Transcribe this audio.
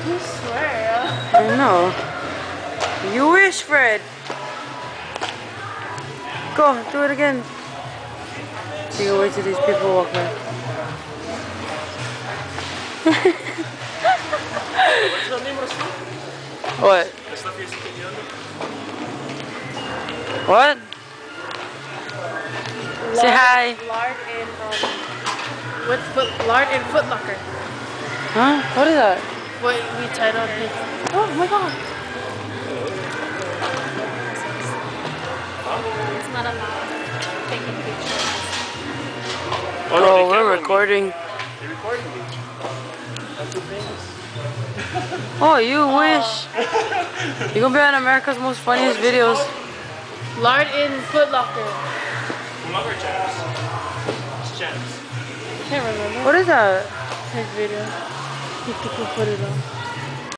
You swear. I know. You wish, Fred. Go, do it again. You can wait till these people walk by. What's the name of the school? What? The stuff you're sitting on? What? Say hi. Lard and lard and Foot Locker. Huh? What is that? What we titled his. Oh my god. It's not allowed taking pictures. Oh, no, Oh, we're recording. They're recording me. I'm too famous. Oh, you wish. You're gonna be on America's Most Funniest Videos. Lard and Foot Locker. Longer channels. It's channels. Can't remember What is that? his video. He put it on.